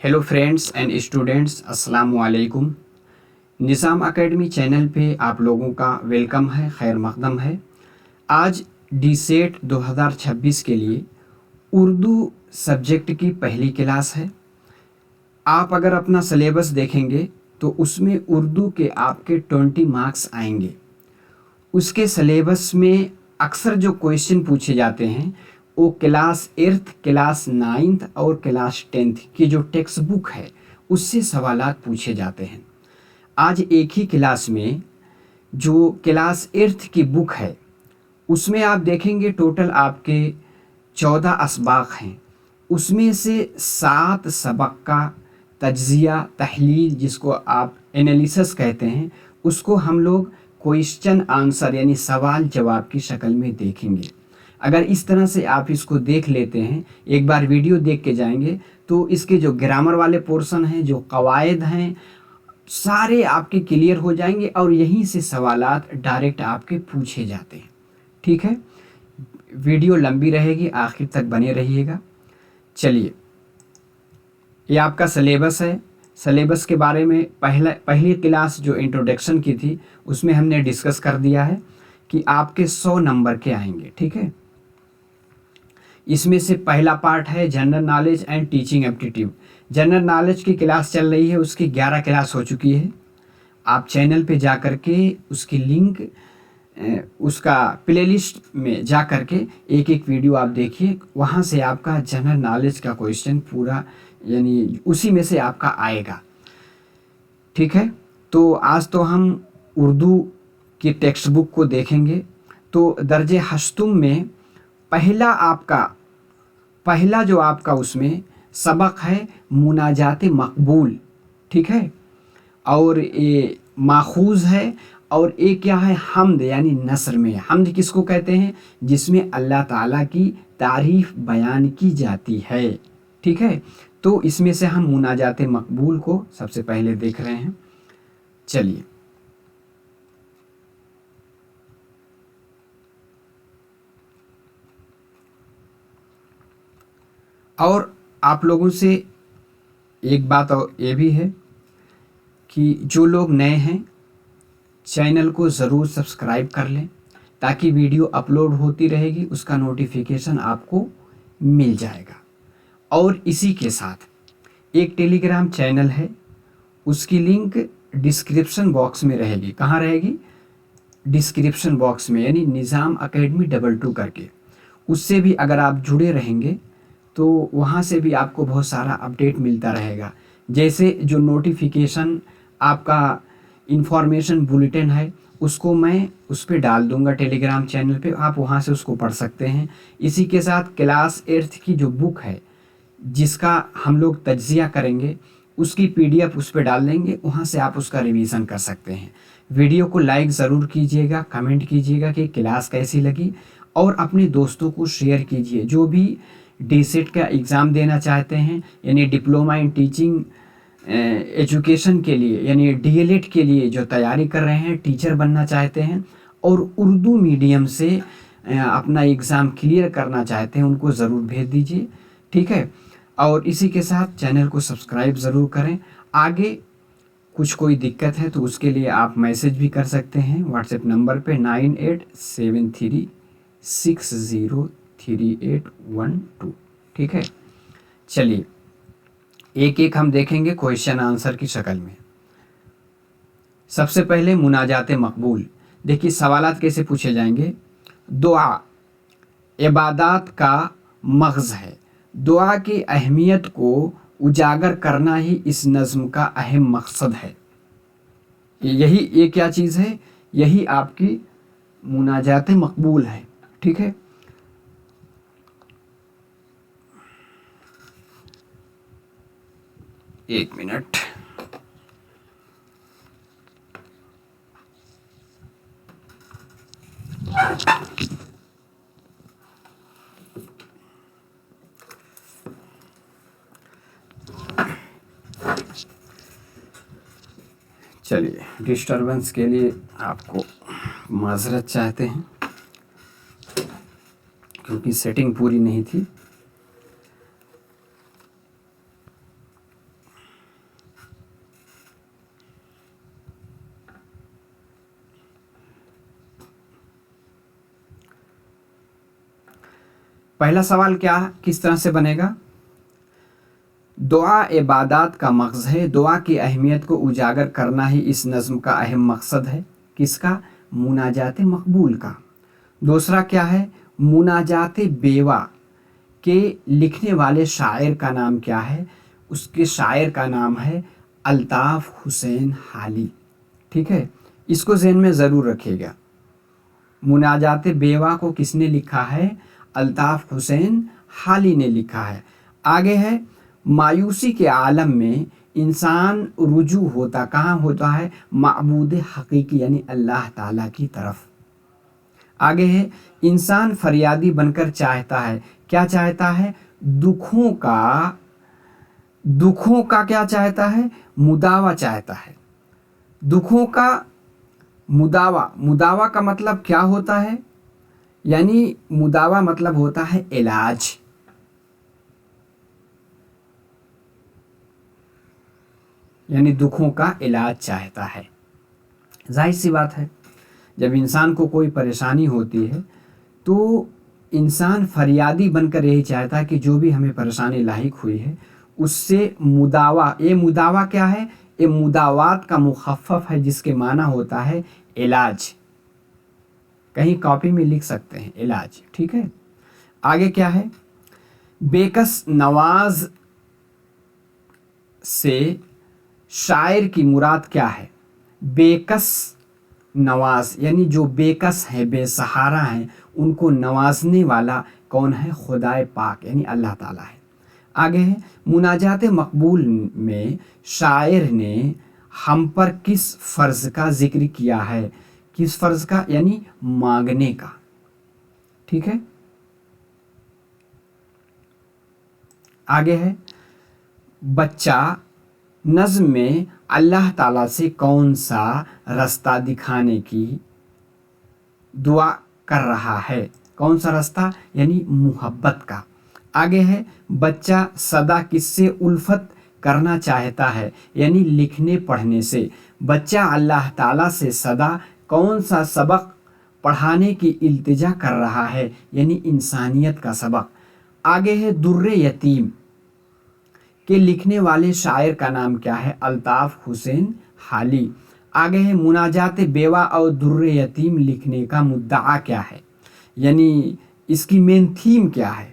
Hello friends and students, अस्सलाम वालेकुम। निज़ाम academy channel पे आप लोगों का वेलकम है, खैर मकदम है। आज डीसेट 2026 के लिए उर्दू सब्जेक्ट की पहली क्लास है। आप अगर अपना सिलेबस देखेंगे तो उसमें उर्दू के आपके 20 मार्क्स आएंगे। उसके सिलेबस में अक्सर जो क्वेश्चन पूछे जाते हैं वो क्लास 8th, क्लास 9th और क्लास 10th की जो टेक्स्ट बुक है उससे सवालात पूछे जाते हैं। आज एक ही क्लास में जो क्लास 8th की बुक है उसमें आप देखेंगे टोटल आपके 14 असबाक हैं। उसमें से 7 सबक का तज्जिया तहलील, जिसको आप एनालिसिस कहते हैं, उसको हम लोग क्वेश्चन आंसर यानी सवाल जवाब की शक्ल में देखेंगे। अगर इस तरह से आप इसको देख लेते हैं, एक बार वीडियो देख के जाएंगे तो इसके जो ग्रामर वाले पोर्शन हैं, जो कवायद हैं, सारे आपके क्लियर हो जाएंगे और यहीं से सवालात डायरेक्ट आपके पूछे जाते हैं। ठीक है, वीडियो लंबी रहेगी, आखिर तक बने रहिएगा। चलिए, ये आपका सिलेबस है। सिलेबस के बारे में पहली क्लास जो इंट्रोडक्शन की थी उसमें हमने डिस्कस कर दिया है कि आपके 100 नंबर के आएंगे। ठीक है, इसमें से पहला पार्ट है general knowledge and teaching aptitude. General knowledge की क्लास चल रही है, उसकी 11 क्लास हो चुकी है। आप चैनल पे जा कर के उसकी लिंक, उसका प्लेलिस्ट में जा कर के एक एक वीडियो आप देखिए, वहाँ से आपका जनरल नॉलेज का क्वेश्चन पूरा यानी उसी में से आपका आएगा। ठीक है, तो आज तो हम उर्दू की टेक्स्ट बुक को देखेंगे। तो दर्जे हश्तुम में पहला जो आपका उसमें सबक है मुनाजात मकबूल। ठीक है, और ये माखूज है। और एक क्या है, हम्द यानी नस्र में। हम्द किसको कहते हैं? जिसमें अल्लाह ताला की तारीफ बयान की जाती है। ठीक है, तो इसमें से हम मुनाजात मकबूल को सबसे पहले देख रहे हैं। चलिए, और आप लोगों से एक बात और ये भी है कि जो लोग नए हैं चैनल को ज़रूर सब्सक्राइब कर लें, ताकि वीडियो अपलोड होती रहेगी उसका नोटिफिकेशन आपको मिल जाएगा। और इसी के साथ एक टेलीग्राम चैनल है, उसकी लिंक डिस्क्रिप्शन बॉक्स में रहेगी। कहाँ रहेगी? डिस्क्रिप्शन बॉक्स में, यानी निज़ाम एकेडमी 22 करके। उससे भी अगर आप जुड़े रहेंगे तो वहाँ से भी आपको बहुत सारा अपडेट मिलता रहेगा। जैसे जो नोटिफिकेशन आपका इंफॉर्मेशन बुलेटिन है उसको मैं उस पर डाल दूंगा टेलीग्राम चैनल पे, आप वहाँ से उसको पढ़ सकते हैं। इसी के साथ क्लास 8th की जो बुक है जिसका हम लोग तज्जिया करेंगे उसकी PDF उस पर डाल देंगे, वहाँ से आप उसका रिवीजन कर सकते हैं। वीडियो को लाइक ज़रूर कीजिएगा, कमेंट कीजिएगा कि क्लास कैसी लगी, और अपने दोस्तों को शेयर कीजिए जो भी डीसेट का एग्ज़ाम देना चाहते हैं, यानी डिप्लोमा इन टीचिंग एजुकेशन के लिए, यानी DLED के लिए जो तैयारी कर रहे हैं, टीचर बनना चाहते हैं और उर्दू मीडियम से अपना एग्ज़ाम क्लियर करना चाहते हैं, उनको ज़रूर भेज दीजिए। ठीक है, और इसी के साथ चैनल को सब्सक्राइब ज़रूर करें। आगे कुछ कोई दिक्कत है तो उसके लिए आप मैसेज भी कर सकते हैं व्हाट्सएप नंबर पे 9873603812। ठीक है, चलिए एक एक हम देखेंगे क्वेश्चन आंसर की शक्ल में। सबसे पहले मुनाजात मकबूल। देखिए सवालात कैसे पूछे जाएंगे। दुआ इबादत का मग़ज़ है। दुआ की अहमियत को उजागर करना ही इस नज़्म का अहम मकसद है। यही ये क्या चीज़ है? यही आपकी मुनाजात मकबूल है। ठीक है, एक मिनट। चलिए, डिस्टरबेंस के लिए आपको माजरत चाहते हैं क्योंकि सेटिंग पूरी नहीं थी। पहला सवाल क्या किस तरह से बनेगा? दुआ इबादत का मग़ज़ है, दुआ की अहमियत को उजागर करना ही इस नज़्म का अहम मकसद है। किसका? मुनाजात मकबूल का। दूसरा क्या है? मुनाजात बेवा के लिखने वाले शायर का नाम क्या है? उसके शायर का नाम है अल्ताफ़ हुसैन हाली। ठीक है, इसको ज़हन में ज़रूर रखिएगा। मुनाजात बेवा को किसने लिखा है? अल्ताफ़ हुसैन हाली ने लिखा है। आगे है, मायूसी के आलम में इंसान रुजू होता कहाँ होता है? माबूद हकीकी यानी अल्लाह ताला की तरफ। आगे है, इंसान फरियादी बनकर चाहता है, क्या चाहता है? दुखों का क्या चाहता है? मुदावा चाहता है। दुखों का मुदावा का मतलब क्या होता है? यानी मुदावा मतलब होता है इलाज। यानी दुखों का इलाज चाहता है। जाहिर सी बात है, जब इंसान को कोई परेशानी होती है तो इंसान फरियादी बनकर यही चाहता है कि जो भी हमें परेशानी लाहिक हुई है उससे मुदावा। ये मुदावा क्या है? ये मुदावात का मुखफ़फ़ है, जिसके माना होता है इलाज। कहीं कॉपी में लिख सकते हैं इलाज। ठीक है, आगे क्या है? बेकस नवाज से शायर की मुराद क्या है? बेकस नवाज यानी जो बेकस है, बेसहारा हैं, उनको नवाजने वाला कौन है? खुदाए पाक यानी अल्लाह ताला है। आगे है, मुनाजात मकबूल में शायर ने हम पर किस फ़र्ज़ का ज़िक्र किया है? किस फ़र्ज़ का? यानी मांगने का। ठीक है, आगे है, बच्चा नज़्म में अल्लाह ताला से कौन सा रास्ता दिखाने की दुआ कर रहा है? कौन सा रास्ता? यानी मोहब्बत का। आगे है, बच्चा सदा किससे उल्फत करना चाहता है? यानी लिखने पढ़ने से। बच्चा अल्लाह ताला से सदा कौन सा सबक पढ़ाने की इल्तिजा कर रहा है? यानी इंसानियत का सबक। आगे है, दुर्रे यतीम के लिखने वाले शायर का नाम क्या है? अल्ताफ़ हुसैन हाली। आगे है, मुनाजात बेवा और दुर्रे यतीम लिखने का मुद्दा क्या है? यानी इसकी मेन थीम क्या है?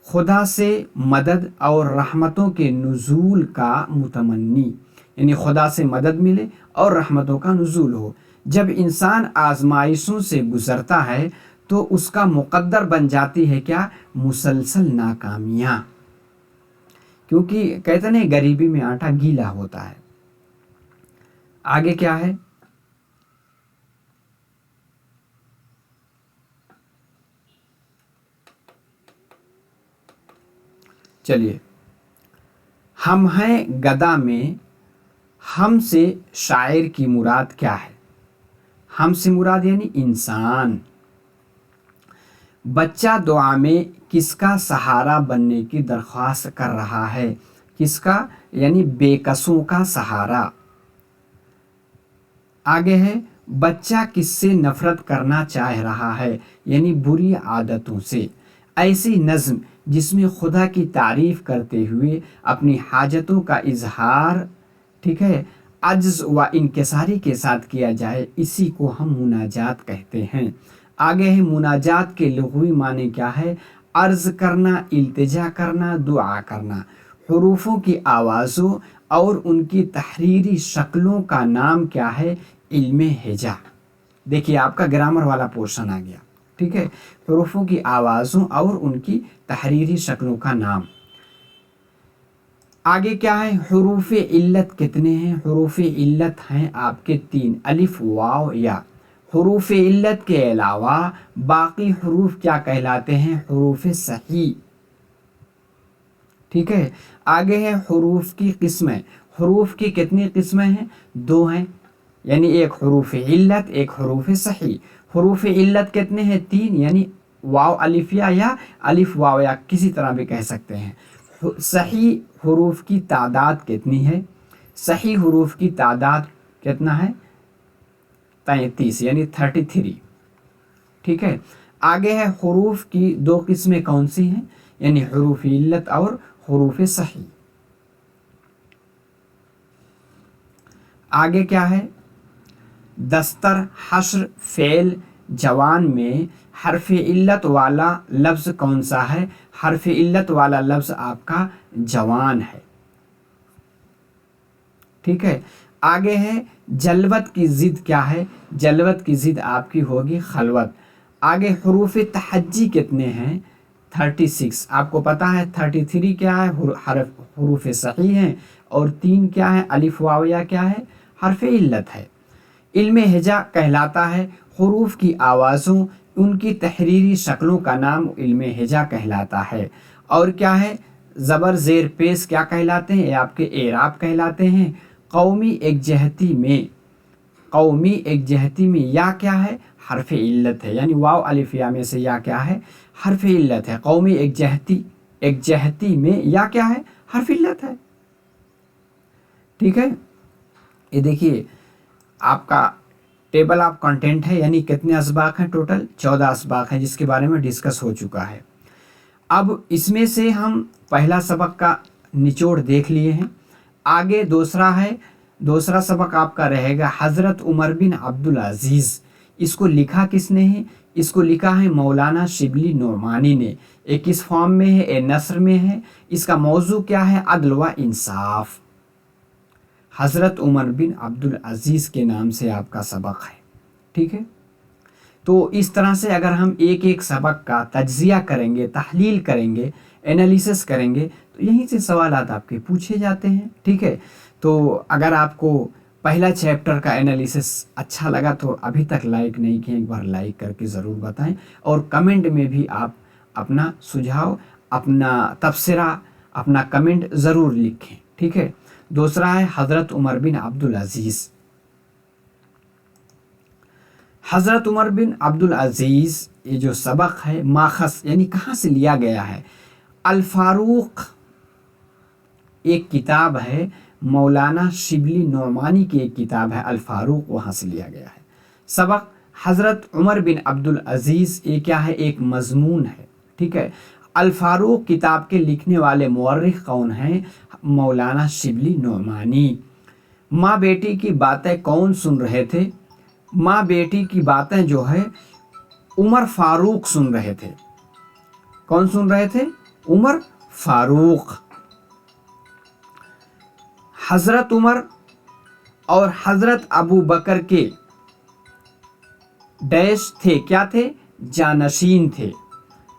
खुदा से मदद और रहमतों के नुज़ूल का मुतमन्नी। यानी खुदा से मदद मिले और रहमतों का नुज़ूल हो। जब इंसान आजमाइशों से गुज़रता है तो उसका मुक़द्दर बन जाती है क्या? मुसलसल नाकामियाँ। क्योंकि कहते नहीं, गरीबी में आटा गीला होता है। आगे क्या है? चलिए, हम हैं गदा में हम से शायर की मुराद क्या है? हम से मुराद यानी इंसान। बच्चा दुआ में किसका सहारा बनने की दरख्वास्त कर रहा है? किसका? यानी बेकसों का सहारा। आगे है, बच्चा किससे नफ़रत करना चाह रहा है? यानी बुरी आदतों से। ऐसी नज़्म जिसमें खुदा की तारीफ़ करते हुए अपनी हाजतों का इजहार, ठीक है, अज्ज़ व इनकिसारी के साथ किया जाए, इसी को हम मुनाजात कहते हैं। आगे है, मुनाजात के लुग़वी माने क्या है? अर्ज़ करना, इल्तिजा करना, दुआ करना। हुरूफ़ों की आवाज़ों और उनकी तहरीरी शक्लों का नाम क्या है? इल्मे हिजा। देखिए, आपका ग्रामर वाला पोर्शन आ गया। ठीक है, हुरूफ़ों की आवाज़ों और उनकी तहरीरी शक्लों का नाम। आगे क्या है? हुरूफ़ इल्लत कितने हैं? हुरूफ़ इल्लत हैं आपके 3, अलिफ वाव या। हुरूफ़ इल्लत के अलावा बाकी हुरूफ क्या कहलाते हैं? हुरूफ़ सही। ठीक है, आगे है, हुरूफ की किस्में। हुरूफ की कितनी किस्में हैं? 2 हैं, यानी एक हुरूफ़ इल्लत, एक हुरूफ़ सही। हुरूफ़ इल्लत कितने हैं? 3, यानी वाव अलिफिया या अलिफ वाव या किसी तरह भी कह सकते हैं। सही हुरूफ की तादाद कितनी है? सही हुरूफ की तादाद कितना है? 33, यानी 33। ठीक है, आगे है हुरूफ की दो किस्में कौन सी हैं, यानी हुरूफ इल्लत और हुरूफ सही। आगे क्या है, दस्तर हश्र फेल जवान में हरफ इल्लत वाला लफ्ज़ कौन सा है, हरफ इल्लत वाला लफ्ज़ आपका जवान है। ठीक है, आगे है जलवत की ज़िद क्या है, जलवत की ज़िद आपकी होगी खलवत। आगे हुरूफ तहज्जी कितने हैं, 36। आपको पता है 33 क्या है, हुरूफ सही हैं, और 3 क्या है, अलिफ वाव या क्या है, हरफ इल्लत है। इल्म हिजा कहलाता है हुरूफ की आवाज़ों, उनकी तहरीरी शक्लों का नाम इल्म हिजा कहलाता है। और क्या है, ज़बर ज़ेर पेश क्या कहलाते हैं, ये आपके एराब कहलाते हैं। कौमी एकजहती में, कौमी एकजहती में या क्या है, हरफ इल्लत है, यानी वाव अलिफ या में से या क्या है, हरफ इल्लत है। कौमी एकजहती, एकजहती में या क्या है, हरफ इल्लत है। ठीक है, ये देखिए आपका टेबल ऑफ कंटेंट है, यानी कितने असबाक हैं, टोटल 14 असबाक हैं, जिसके बारे में डिस्कस हो चुका है। अब इसमें से हम पहला सबक का निचोड़ देख लिए हैं। आगे दूसरा है, दूसरा सबक आपका रहेगा हज़रत उमर बिन अब्दुल अज़ीज़। इसको लिखा किसने है, इसको लिखा है मौलाना शिबली नोमानी ने। एक किस फॉर्म में है, ए नस्र में है। इसका मौजू क्या है, अदल व इंसाफ। हज़रत उमर बिन अब्दुल अज़ीज़ के नाम से आपका सबक है। ठीक है, तो इस तरह से अगर हम एक एक सबक का तज्ज़िया करेंगे, तहलील करेंगे, एनालिसिस करेंगे, तो यहीं से सवालात आपके पूछे जाते हैं। ठीक है, तो अगर आपको पहला चैप्टर का एनालिसिस अच्छा लगा तो अभी तक लाइक नहीं किए, एक बार लाइक करके ज़रूर बताएं, और कमेंट में भी आप अपना सुझाव, अपना तबसरा, अपना कमेंट ज़रूर लिखें। ठीक है, दूसरा है हज़रत उमर बिन अब्दुल अज़ीज़। हज़रत उमर बिन अब्दुल अज़ीज़, ये जो सबक है माखस यानी कहाँ से लिया गया है, अल फारूक एक किताब है, मौलाना शिबली नोमानी की एक किताब है अल फारूक, वहाँ से लिया गया है। सबक हज़रत उमर बिन अब्दुल अज़ीज़, ये क्या है, एक मज़मून है। ठीक है, अल फारूक किताब के लिखने वाले मुअर्रिख कौन हैं, मौलाना शिबली नोमानी। माँ बेटी की बातें कौन सुन रहे थे, माँ बेटी की बातें जो है उमर फारूक सुन रहे थे। कौन सुन रहे थे, उमर फारूक। हज़रत उमर और हज़रत अबू बकर के डैश थे, क्या थे, जानशीन थे।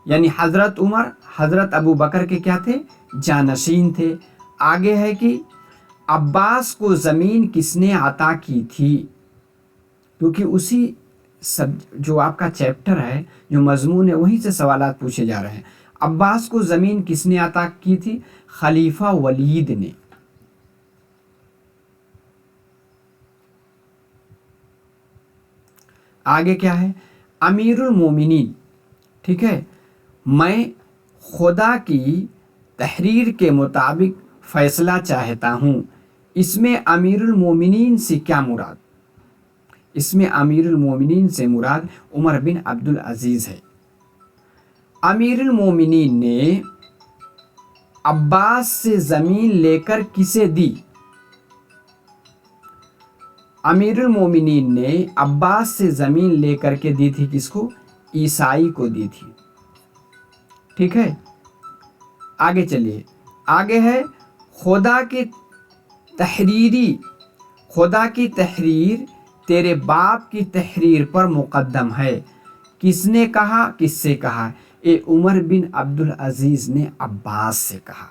यानी हज़रत उमर हज़रत अबू बकर के क्या थे, जानशीन थे। आगे है कि अब्बास को ज़मीन किसने अता की थी, क्योंकि उसी सब जो आपका चैप्टर है, जो मजमून है, वहीं से सवालात पूछे जा रहे हैं। अब्बास को ज़मीन किसने अता की थी, खलीफा वलीद ने। आगे क्या है, अमीरुल मोमिनीन। ठीक है, मैं खुदा की तहरीर के मुताबिक फ़ैसला चाहता हूँ। इसमें अमीरुल मोमिनीन से क्या मुराद, इसमें अमीरुल मोमिनीन से मुराद उमर बिन अब्दुल अज़ीज़ है। अमीरुल मोमिनीन ने अब्बास से ज़मीन लेकर किसे दी, अमीरुल मोमिनीन ने अब्बास से ज़मीन लेकर के दी थी, किसको, ईसाई को दी थी। ठीक है, आगे चलिए। आगे है खुदा की तहरीरी, खुदा की तहरीर तेरे बाप की तहरीर पर मुक़द्दम है। किसने कहा, किससे कहा, ये उमर बिन अब्दुल अज़ीज़ ने अब्बास से कहा।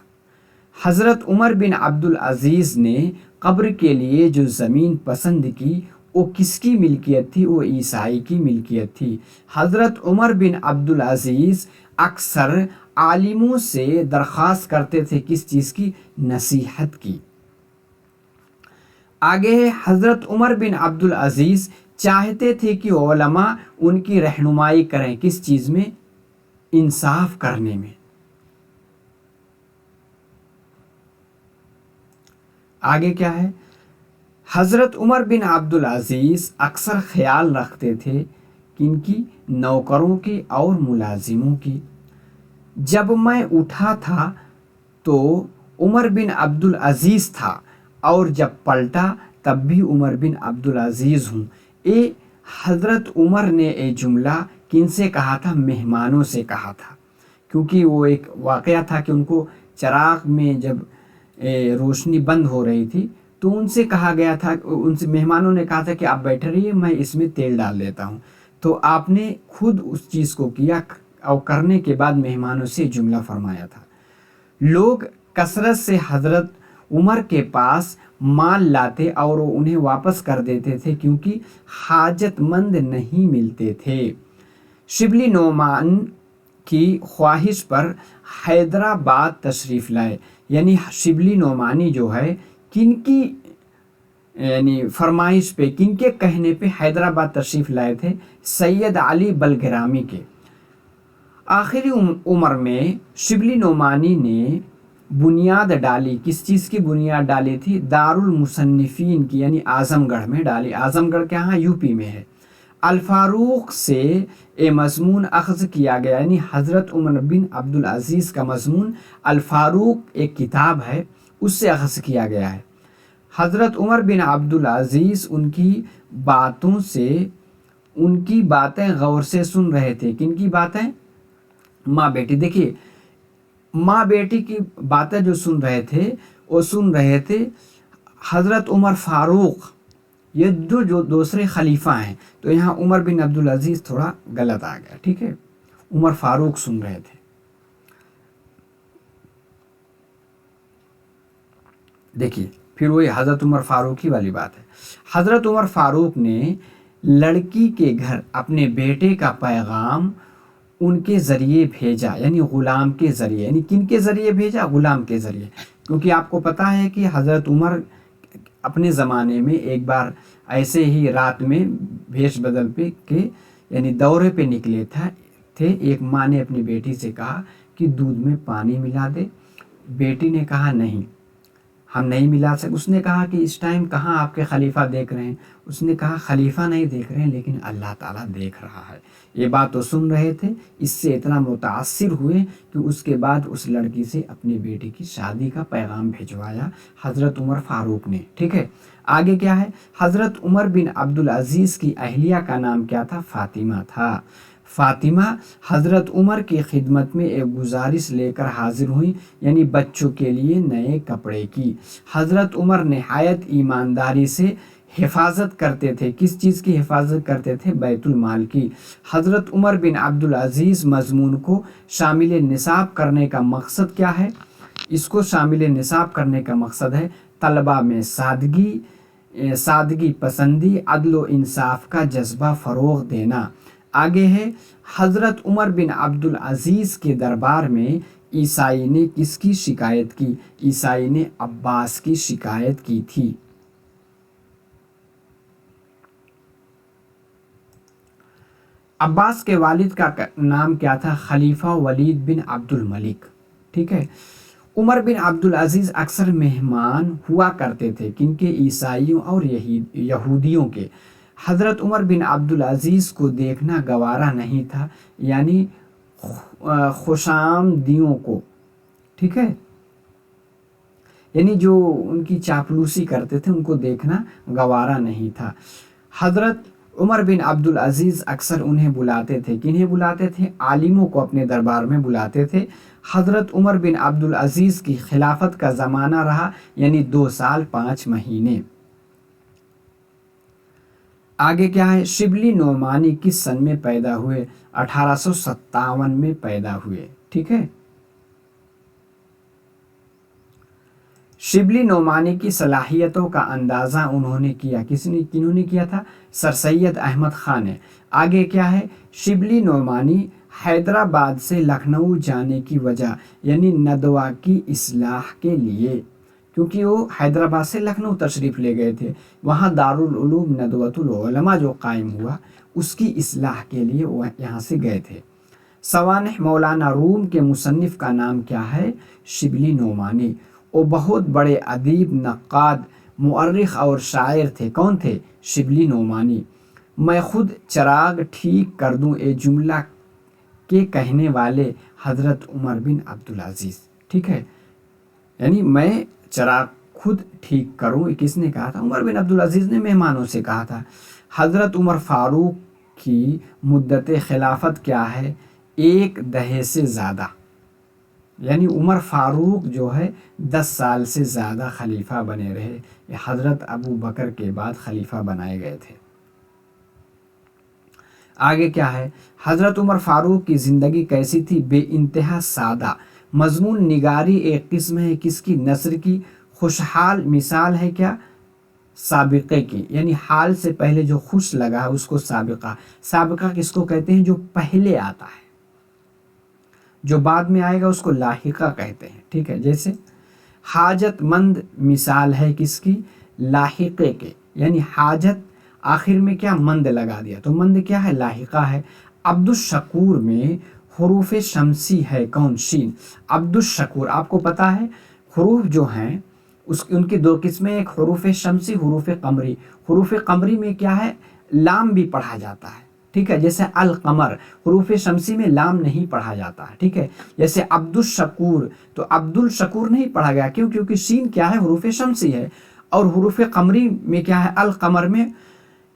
हज़रत उमर बिन अब्दुल अज़ीज़ ने कब्र के लिए जो ज़मीन पसंद की, वो किसकी मिल्कियत थी, वो ईसाई की मिल्कियत थी। हज़रत उमर बिन अब्दुल अज़ीज़ अक्सर आलिमों से दरख्वास्त करते थे, किस चीज़ की, नसीहत की। आगे है हज़रत उमर बिन अब्दुल अज़ीज़ चाहते थे कि उलमा उनकी रहनुमाई करें, किस चीज़ में, इंसाफ करने में। आगे क्या है, हज़रत उमर बिन अब्दुल अज़ीज़ अक्सर ख्याल रखते थे किन की? नौकरों की और मुलाजिमों की। जब मैं उठा था तो उमर बिन अब्दुल अजीज़ था और जब पलटा तब भी उमर बिन अब्दुल अजीज़ हूँ। ये हज़रत उमर ने ये जुमला किन से कहा था? मेहमानों से कहा था, क्योंकि वो एक वाक़या था कि उनको चराग में जब रोशनी बंद हो रही थी तो उनसे कहा गया था, उनसे मेहमानों ने कहा था कि आप बैठे रहिए, मैं इसमें तेल डाल देता हूँ। तो आपने खुद उस चीज़ को किया और करने के बाद मेहमानों से जुमला फरमाया था। लोग कसरत से हज़रत उमर के पास माल लाते और वो उन्हें वापस कर देते थे क्योंकि हाजतमंद नहीं मिलते थे। शिबली नोमान की ख्वाहिश पर हैदराबाद तशरीफ़ लाए, यानी शिबली नोमानी जो है किनकी यानी फरमाइश पे, किनके कहने पे हैदराबाद तशरीफ़ लाए थे? सैयद अली बलगरामी के। आखिरी उम्र में शिबली नोमानी ने बुनियाद डाली, किस चीज़ की बुनियाद डाली थी? दारुल मुसन्निफीन की, यानी आज़मगढ़ में डाली। आज़मगढ़ क्या है? यूपी में है। अल फारूक से ए मज़मून अख़ज़ किया गया, यानी हज़रत उमर बिन अब्दुल अज़ीज़ का मज़मून अल फारूक एक किताब है, उससे अख़ज़ किया गया है। हज़रत उमर बिन अब्दुल अज़ीज़ उनकी बातें गौर से सुन रहे थे। किनकी बातें? माँ बेटी। देखिए, माँ बेटी की बातें जो सुन रहे थे वो सुन रहे थे हज़रत उमर फ़ारूक, ये जो दूसरे खलीफा हैं। तो यहाँ उमर बिन अब्दुल अज़ीज़ थोड़ा गलत आ गया, ठीक है। उमर फ़ारूक सुन रहे थे। देखिए, फिर वही हज़रत उमर फ़ारूक ही वाली बात है। हज़रत उमर फ़ारूक ने लड़की के घर अपने बेटे का पैगाम उनके ज़रिए भेजा, यानी ग़ुलाम के ज़रिए। यानी किन के ज़रिए भेजा? ग़ुलाम के ज़रिए। क्योंकि आपको पता है कि हज़रत उमर अपने ज़माने में एक बार ऐसे ही रात में भेष बदल के यानी दौरे पे निकले थे। एक माँ ने अपनी बेटी से कहा कि दूध में पानी मिला दे। बेटी ने कहा नहीं, हम नहीं मिला सकते। उसने कहा कि इस टाइम कहाँ आपके खलीफा देख रहे हैं? उसने कहा खलीफा नहीं देख रहे हैं, लेकिन अल्लाह ताला देख रहा है। ये बात तो सुन रहे थे, इससे इतना मुतासिर हुए कि उसके बाद उस लड़की से अपनी बेटी की शादी का पैगाम भिजवाया हज़रत उमर फ़ारूक ने, ठीक है। आगे क्या है? हज़रत उमर बिन अब्दुल अज़ीज़ की अहलिया का नाम क्या था? फ़ातिमा था। फ़ातिमा हज़रत उमर की खिदमत में एक गुजारिश लेकर हाजिर हुई, यानी बच्चों के लिए नए कपड़े की। हज़रत उमर नहायत ईमानदारी से हिफाजत करते थे। किस चीज़ की हिफाजत करते थे? बैतुल माल की। हज़रत उमर बिन अब्दुल अज़ीज़ मज़मून को शामिल निसाब करने का मकसद क्या है? इसको शामिल निसाब करने का मकसद है तलबा में सादगी पसंदी, अदल इंसाफ का जज्बा फ़रोग़ देना। आगे है, हज़रत उमर बिन अब्दुल अज़ीज़ के दरबार में ईसाई ने किसकी शिकायत की? ईसाई ने अब्बास की शिकायत की थी। अब्बास के वालिद का नाम क्या था? खलीफा वलीद बिन अब्दुल मलिक, ठीक है। उमर बिन अब्दुल अज़ीज़ अक्सर मेहमान हुआ करते थे, किनके? ईसाइयों और यहूदियों के। हज़रत उमर बिन अब्दुल अज़ीज़ को देखना गवारा नहीं था, यानी खुशामदियों को, ठीक है, यानी जो उनकी चापलूसी करते थे उनको देखना गवारा नहीं था। हज़रत उमर बिन अब्दुल अज़ीज़ अक्सर उन्हें बुलाते थे। किन्हें बुलाते थे? आलिमों को अपने दरबार में बुलाते थे। हज़रत उमर बिन अब्दुल अज़ीज़ की खिलाफत का ज़माना रहा, यानी 2 साल 5 महीने। आगे क्या है? शिबली नोमानी किस सन में पैदा हुए? 1857 में पैदा हुए, ठीक है। शिबली नोमानी की सलाहियतों का अंदाज़ा उन्होंने किया, किन्होंने किया था? सर सैयद अहमद ख़ान ने। आगे क्या है? शिबली नोमानी हैदराबाद से लखनऊ जाने की वजह, यानी नदवा की इस्लाह के लिए, क्योंकि वो हैदराबाद से लखनऊ तशरीफ़ ले गए थे। वहाँ दारुल उलूम नदवतुल उलमा जो कायम हुआ, उसकी इस्लाह के लिए वो यहाँ से गए थे। सवानिह मौलाना रूम के मुसन्निफ़ का नाम क्या है? शिबली नोमानी। वो बहुत बड़े अदीब, नक्काद, मुअर्रिख़ और शायर थे। कौन थे? शिबली नोमानी। मैं खुद चराग ठीक कर दूं, ये जुमला के कहने वाले हज़रत उमर बिन अब्दुल अजीज़। ठीक है, यानी मैं चराग खुद ठीक करूं, ये किसने कहा था? उमर बिन अब्दुल अजीज़ ने मेहमानों से कहा था। हज़रत उमर फ़ारूक की मुद्दत खिलाफत क्या है? 1 दहे से ज़्यादा, यानी उमर फ़ारूक जो है 10 साल से ज़्यादा खलीफा बने रहे। ये हज़रत अबू बकर के बाद खलीफा बनाए गए थे। आगे क्या है? हज़रत उमर फ़ारूक की ज़िंदगी कैसी थी? बेइंतहा सादा। मज़मून निगारी एक किस्म है किसकी? नस्र की। खुशहाल मिसाल है क्या? साबिक़े की, यानी हाल से पहले जो खुश लगा है उसको साबिक़ा। साबिक़ा किसको कहते हैं? जो पहले आता है, जो बाद में आएगा उसको लाहिक़ा कहते हैं। ठीक है, जैसे हाजतमंद मिसाल है किसकी? लाहिक़े के, यानी हाजत आखिर में क्या? मंद लगा दिया, तो मंद क्या है? लाहिक़ा है। अब्दुश शकूर में हुरूफ शमसी है कौन? शीन। अब्दुश शकूर, आपको पता है हुरूफ जो हैं उनकी 2 किस्में, एक हुरूफ शमसी, हुरूफ कमरी। हुरूफ कमरी में क्या है? लाम भी पढ़ा जाता है। ठीक है, जैसे अल कमर, हुरूफ शमसी में लाम नहीं पढ़ा जाता है। ठीक है, जैसे अब्दुश शकूर, तो अब्दुल शकूर नहीं पढ़ा गया, क्यों? क्योंकि शीन क्या है? हुरूफ शमसी है। और हुरूफ कमरी में क्या है? अल कमर में,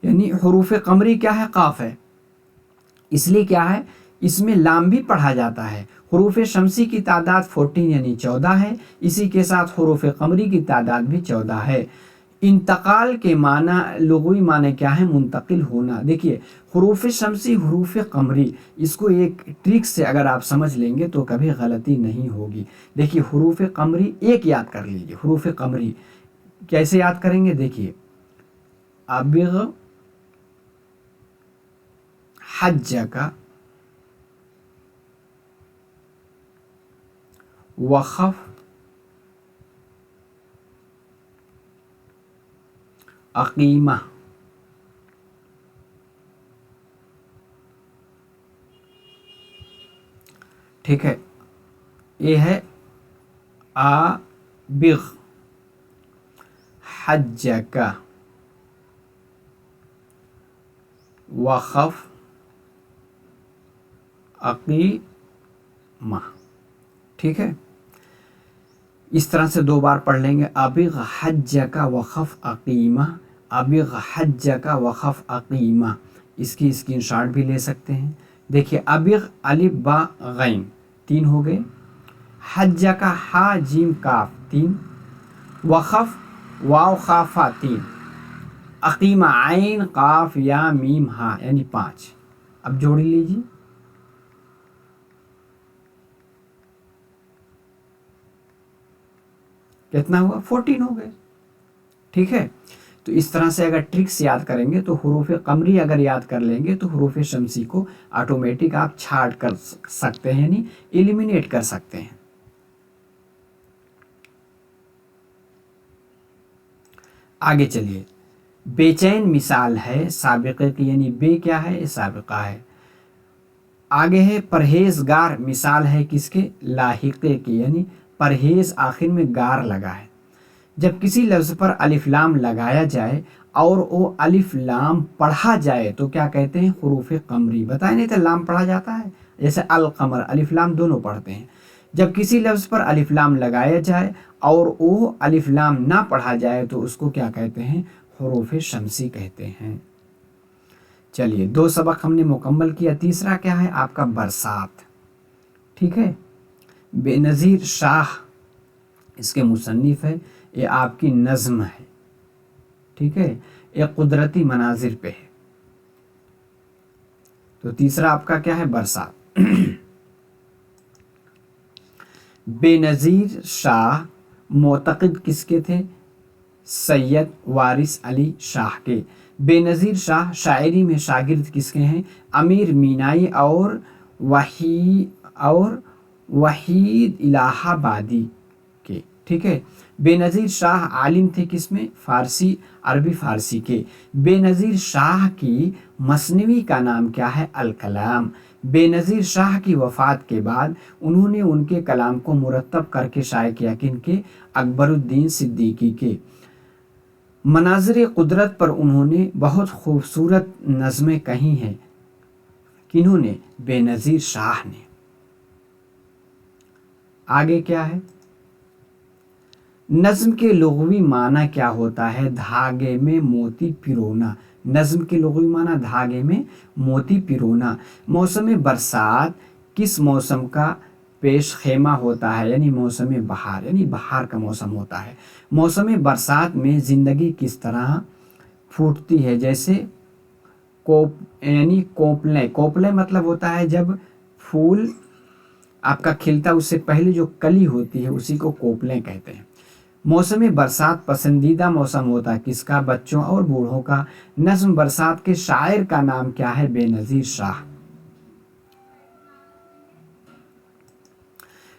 यानी हुरूफ कमरी क्या है? काफ है, इसलिए क्या है? इसमें लाम भी पढ़ा जाता है। हुरूफ शमसी की तादाद 14 यानी 14 है, इसी के साथ हुरूफ कमरी की तादाद भी 14 है। इंतकाल के माना, लुग़वी माने क्या है? मुंतकिल होना। देखिए हुरूफ शमसी, हुरूफ कमरी, इसको एक ट्रिक से अगर आप समझ लेंगे तो कभी गलती नहीं होगी। देखिए हुरूफ कमरी एक याद कर लीजिए। हुरूफ कमरी कैसे याद करेंगे? देखिए अबिग हज्जका, वखफ अकीमा। ठीक है, ये है आबिग हज्जका, वखफ अकीमा। ठीक है, इस तरह से 2 बार पढ़ लेंगे। अबिग हज्जका वखफ अकीमा, अबिग हज्जका वखफ अकीमा। इसकी स्क्रीनशॉट भी ले सकते हैं। देखिए अबिग अलिफ बा गैन 3 हो गए, हज्जका हा जीम काफ 3, वखफ वाव खाफा 3, अकीमा आइन काफ या मीम हा यानी 5। अब जोड़ लीजिए। कितना हुआ? 14 हो गए। ठीक है, तो इस तरह से अगर ट्रिक्स याद करेंगे तो हुरूफ कमरी अगर याद कर लेंगे तो हुरूफ शमसी को ऑटोमेटिक आप छाट कर सकते हैं, यानी एलिमिनेट कर सकते हैं। आगे चलिए, बेचैन मिसाल है साबिक़े की, यानी बे क्या है? साबिक़ा है। आगे है परहेजगार मिसाल है किसके? लाहिक़े की, यानी परहेज आखिर में गार लगा है। जब किसी लफ्ज़ पर अलिफ लाम लगाया जाए और वो अलिफ लाम पढ़ा जाए तो क्या कहते हैं? हुरूफ कमरी। बताए नहीं था लाम पढ़ा जाता है, जैसे अल कमर, अलिफ लाम दोनों पढ़ते हैं। जब किसी लफ्ज़ पर अलिफ लाम लगाया जाए और वो अलिफ लाम ना पढ़ा जाए तो उसको क्या कहते हैं? हुरूफ शमसी कहते हैं। चलिए 2 सबक हमने मुकम्मल किया। तीसरा क्या है आपका? बरसात। ठीक है, बेनज़ीर शाह इसके मुसन्निफ़ है, ये आपकी नज़्म है। ठीक है, एक कुदरती मनाजिर पे है। तो तीसरा आपका क्या है? बरसात। बेनज़ीर शाह मोतक़िद किसके थे? सैयद वारिस अली शाह के। बेनज़ीर शाह शायरी में शागिर्द किसके हैं? अमीर मीनाई और वहीद इलाहाबादी के। ठीक है, बेनज़ीर शाह आलिम थे किसमें? फ़ारसी, अरबी फ़ारसी के। बेनज़ीर शाह की मसनवी का नाम क्या है? अल कलाम। बेनज़ीर शाह की वफ़ात के बाद उन्होंने उनके कलाम को मुरत्तब करके शाये किया, किनके? अकबरुद्दीन सिद्दीकी के। मनाज़िर कुदरत पर उन्होंने बहुत खूबसूरत नज़में कही हैं। किन्होंने? बेनज़ीर शाह ने। आगे क्या है? नज़्म के लुग़वी माना क्या होता है? धागे में मोती पिरोना। नज़्म के लुग़वी माना धागे में मोती पिरोना। मौसम बरसात किस मौसम का पेश खेमा होता है? यानी मौसम बहार, यानी बहार का मौसम होता है। मौसम बरसात में ज़िंदगी किस तरह फूटती है? जैसे यानी कोपलें। कोपलें मतलब होता है जब फूल आपका खिलता, उससे पहले जो कली होती है उसी को कोपलें कहते हैं। मौसम बरसात पसंदीदा मौसम होता है किसका? बच्चों और बूढ़ों का। नज़्म बरसात के शायर का नाम क्या है? बेनज़ीर शाह।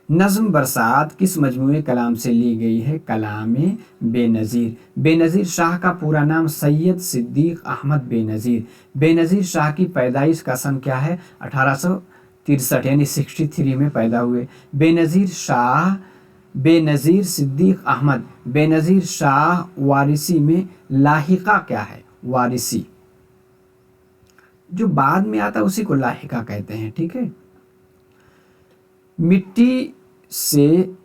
नज़्म बरसात किस मजमूए कलाम से ली गई है? कलामे बेनज़ीर। बेनज़ीर शाह का पूरा नाम सैयद सिद्दीक़ अहमद बेनज़ीर। बेनज़ीर शाह की पैदाइश का सन क्या है? 1863 यानी 63 में पैदा हुए। बेनज़ीर शाह, बेनज़ीर सिद्दीक़ अहमद, बेनज़ीर शाह वारिसी में लाहिका क्या है? वारिसी। जो बाद में आता उसी को लाहिका कहते हैं। ठीक है। मिट्टी से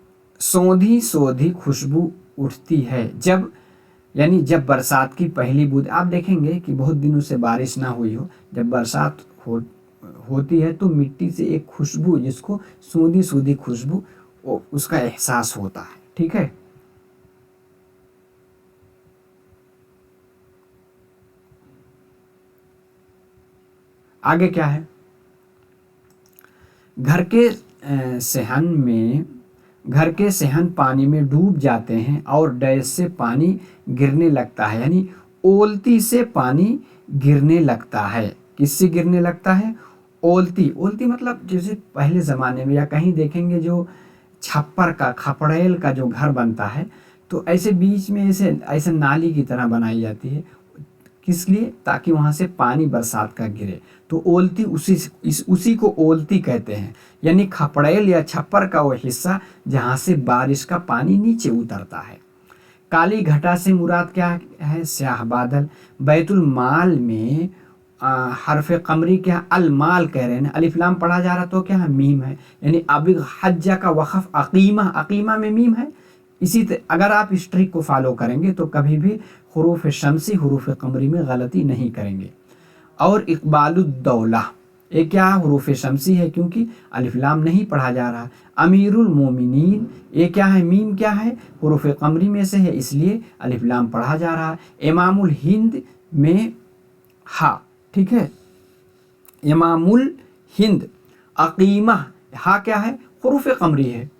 सोंधी सोंधी खुशबू उठती है जब, यानी जब बरसात की पहली बूंद। आप देखेंगे कि बहुत दिनों से बारिश ना हुई हो, जब बरसात होती है तो मिट्टी से एक खुशबू, जिसको सोंधी सोंधी खुशबू, उसका एहसास होता है। ठीक है। आगे क्या है? घर के सहन पानी में डूब जाते हैं और डैश से पानी गिरने लगता है, यानी ओलती से पानी गिरने लगता है। किससे गिरने लगता है? ओलती। ओलती मतलब जैसे पहले ज़माने में, या कहीं देखेंगे जो छप्पर का, खपड़ेल का जो घर बनता है, तो ऐसे बीच में ऐसे नाली की तरह बनाई जाती है। किस लिए? ताकि वहाँ से पानी बरसात का गिरे। तो ओलती उसी को ओलती कहते हैं, यानी खपड़ेल या छप्पर का वो हिस्सा जहाँ से बारिश का पानी नीचे उतरता है। काली घटा से मुराद क्या है? स्याह बादल। बैतुल माल में हरफ कमरी क्या? अल माल कह रहे हैं। अलिफ लाम पढ़ा जा रहा तो क्या है? मीम है। यानी अबिग हज्जा का वक़फ़ अकीमा, अकीमा में मीम है। अगर आप इस ट्रिक को फॉलो करेंगे तो कभी भी हुरूफ शमसी, हुरूफ कमरी में गलती नहीं करेंगे। और इक़बालुद्दौला, ये क्या? हुरूफ शमसी है क्योंकि अलिफ लाम नहीं पढ़ा जा रहा। अमीरुल मोमिनीन, ये क्या है? मीम क्या है? हुरूफ कमरी में से है, इसलिए अलिफ लाम पढ़ा जा रहा। इमामुल हिंद में हा। ठीक है। इमामुल हिंद, अकीमा, हा क्या है? हुरूफ कमरी है।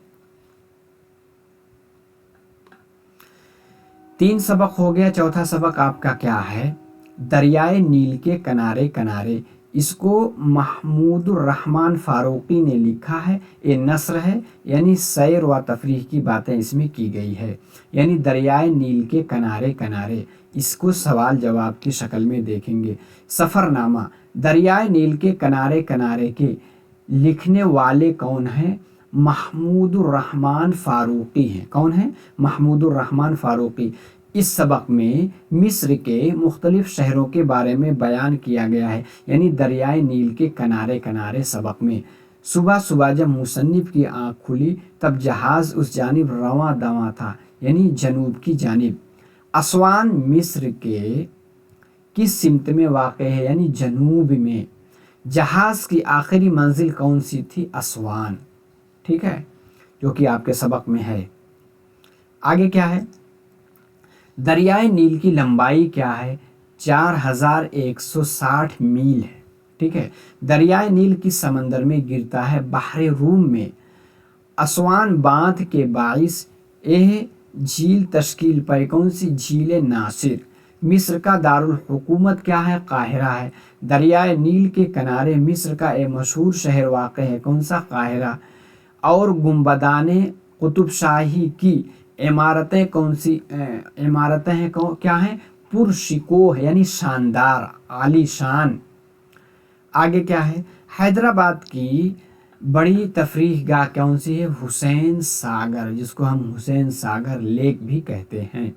3 सबक हो गया। चौथा सबक आपका क्या है? दरियाए नील के किनारे किनारे। इसको महमूदुर रहमान फारूकी ने लिखा है। ये नस्र है, यानी सैर व तफरीह की बातें इसमें की गई है। यानी दरियाए नील के किनारे किनारे, इसको सवाल जवाब की शक्ल में देखेंगे। सफ़रनामा, दरियाए नील के किनारे किनारे के लिखने वाले कौन हैं? महमूदुर रहमान फारूकी हैं। कौन है? महमूदुर रहमान फारूकी। इस सबक में मिस्र के मुख्तलिफ शहरों के बारे में बयान किया गया है, यानी दरियाए नील के किनारे किनारे सबक में। सुबह सुबह जब मुसन्निफ की आँख खुली तब जहाज़ उस जानिब रवां दवां था, यानी जनूब की जानिब। असवान मिस्र के किस सिमत में वाक़ है? यानी जनूब में। जहाज़ की आखिरी मंजिल कौन सी थी? असवान। ठीक है, जो कि आपके सबक में है। आगे क्या है? दरियाए नील की लंबाई क्या है? 4160 मील है। ठीक है। दरियाए नील किस समंदर में गिरता है? बहरे रूम में। असवान बांध के बाइस यह झील तश्कील पाई। कौन सी? झील नासिर। मिस्र का दारुल हुकूमत क्या है? काहिरा है। दरियाए नील के किनारे मिस्र का एक मशहूर शहर वाक़ है। कौन सा? काहिरा। और गुंबदाने कुतुब शाही की इमारतें कौन सी इमारतें हैं? क्या हैं? पुरशिकोह, यानी शानदार, आलीशान। आगे क्या है? हैदराबाद की बड़ी तफरीह गाह कौन सी है? हुसैन सागर, जिसको हम हुसैन सागर लेक भी कहते हैं।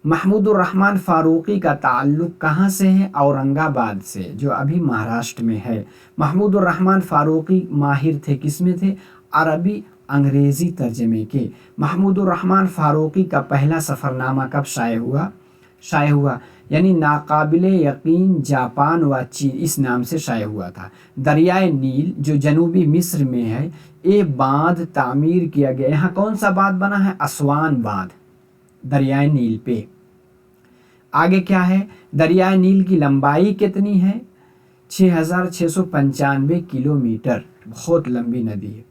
محمود الرحمن فاروقی کا تعلق کہاں سے ہے؟ اورنگ آباد سے، جو ابھی مہاراشٹر میں ہے۔ محمود الرحمن فاروقی ماہر تھے، کس میں تھے؟ عربی انگریزی ترجمے کے۔ محمود الرحمن فاروقی کا پہلا سفرنامہ کب شائع ہوا؟ یعنی ناقابل یقین جاپان و چین، اس نام سے شائع ہوا تھا۔ دریائے نیل جو جنوبی مصر میں ہے، یہ باندھ تعمیر کیا گیا۔ یہاں کون سا باندھ بنا ہے؟ اسوان باندھ، دریائے نیل پہ۔ آگے کیا ہے؟ دریائے نیل کی لمبائی کتنی ہے؟ 6695 کلومیٹر، بہت لمبی ندی ہے۔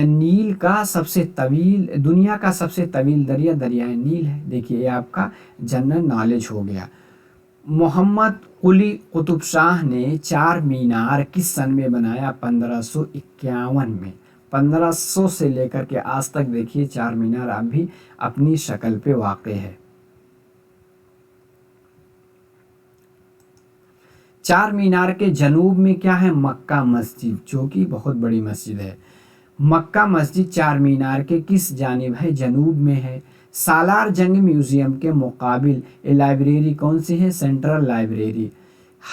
نیل کا سب سے طویل، دنیا کا سب سے طویل دریا دریائے نیل ہے۔ دیکھیے یہ آپ کا جنرل نالج ہو گیا۔ محمد قلی قطب شاہ نے چار مینار کس سن میں بنایا؟ 1551 میں۔ 1500 سے لے کر کے آج تک دیکھیے چار مینار اب بھی اپنی شکل پہ واقع ہے۔ چار مینار کے جنوب میں کیا ہے؟ مکہ مسجد، جو کہ بہت بڑی مسجد ہے۔ مکہ مسجد چار مینار کے کس جانب ہے؟ جنوب میں ہے۔ سالار جنگ میوزیم کے مقابل یہ لائبریری کون سی ہے؟ Central library.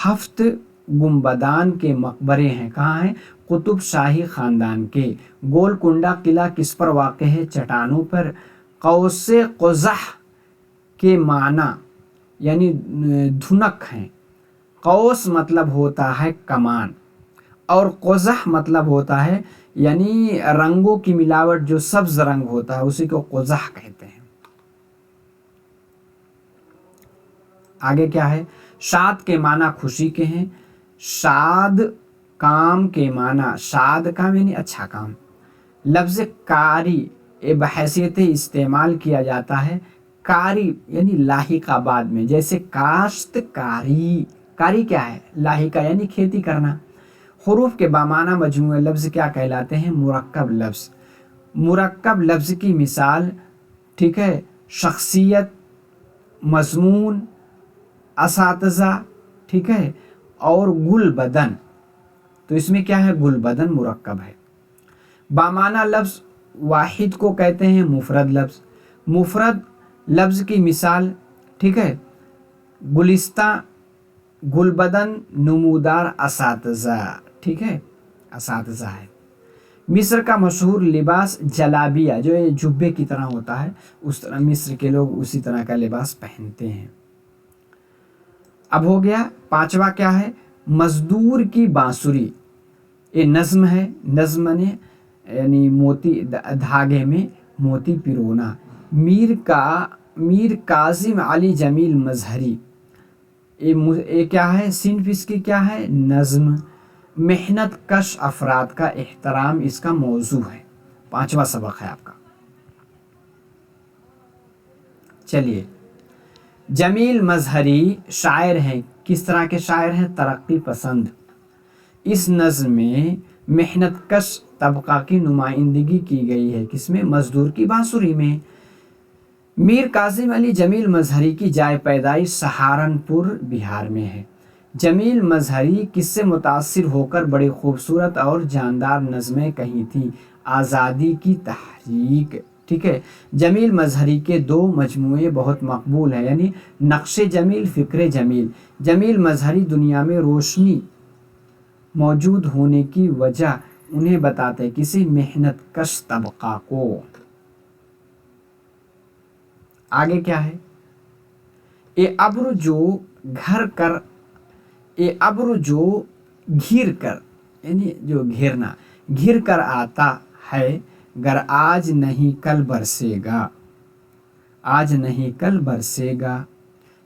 ہفت گنبدان کے مقبرے ہیں، کہاں ہیں؟ قطب شاہی خاندان کے۔ گولکنڈہ قلعہ کس پر واقع ہے؟ چٹانوں پر۔ قوس قزح کے معنی یعنی دھنک ہیں۔ قوس مطلب ہوتا ہے کمان، اور قزح مطلب ہوتا ہے یعنی رنگوں کی ملاوٹ، جو سبز رنگ ہوتا ہے اسی کو قزح کہتے ہیں۔ آگے کیا ہے؟ شاد کے معنی خوشی کے ہیں۔ شاد کام کے معنی، شاد کام یعنی اچھا کام۔ لفظ کاری بحیثیت استعمال کیا جاتا ہے، کاری یعنی لاحق آباد میں، جیسے کاشت کاری، کاری کیا ہے؟ لاحقہ یعنی کھیتی کرنا۔ حروف کے بامعنی مجموعہ لفظ کیا کہلاتے ہیں؟ مرکب لفظ۔ مرکب لفظ کی مثال، ٹھیک ہے، شخصیت، مضمون، اساتذہ، ٹھیک ہے، اور گل بدن۔ تو اس میں کیا ہے؟ گل بدن مرکب ہے۔ بامعنی لفظ واحد کو کہتے ہیں مفرد لفظ۔ مفرد لفظ کی مثال، ٹھیک ہے، گلستہ، گل بدن، نمودار، اساتذہ، ٹھیک ہے، اساتذہ ہے۔ مصر کا مشہور لباس جلابیہ، جو یہ جبے کی طرح ہوتا ہے، اس طرح مصر کے لوگ اسی طرح کا لباس پہنتے ہیں۔ اب ہو گیا پانچواں، کیا ہے؟ مزدور کی بانسری۔ یہ نظم ہے، نظم نے یعنی موتی، دھاگے میں موتی پیرونا۔ میر کاظم علی جمیل مظہری، یہ کیا ہے؟ صنف اس کی کیا ہے؟ نظم۔ محنت کش افراد کا احترام اس کا موضوع ہے۔ پانچواں سبق ہے آپ کا۔ چلیے، جمیل مظہری شاعر ہیں، کس طرح کے شاعر ہیں؟ ترقی پسند۔ اس نظم میں محنت کش طبقہ کی نمائندگی کی گئی ہے، کس میں؟ مزدور کی بانسری میں۔ میر کاظم علی جمیل مظہری کی جائے پیدائش سہارنپور بہار میں ہے۔ جمیل مظہری کس سے متاثر ہو کر بڑی خوبصورت اور جاندار نظمیں کہی تھیں؟ آزادی کی تحریک، ٹھیک ہے۔ جمیل مظہری کے دو مجموعے بہت مقبول ہیں، یعنی نقش جمیل، فکر جمیل۔ جمیل مظہری دنیا میں روشنی موجود ہونے کی وجہ انہیں بتاتے ہیں، کسی محنت کش طبقہ کو۔ آگے کیا ہے؟ اے ابر جو گھر کر یعنی جو گھیرنا، گھر کر آتا ہے، گر آج نہیں کل برسے گا، آج نہیں کل برسے گا۔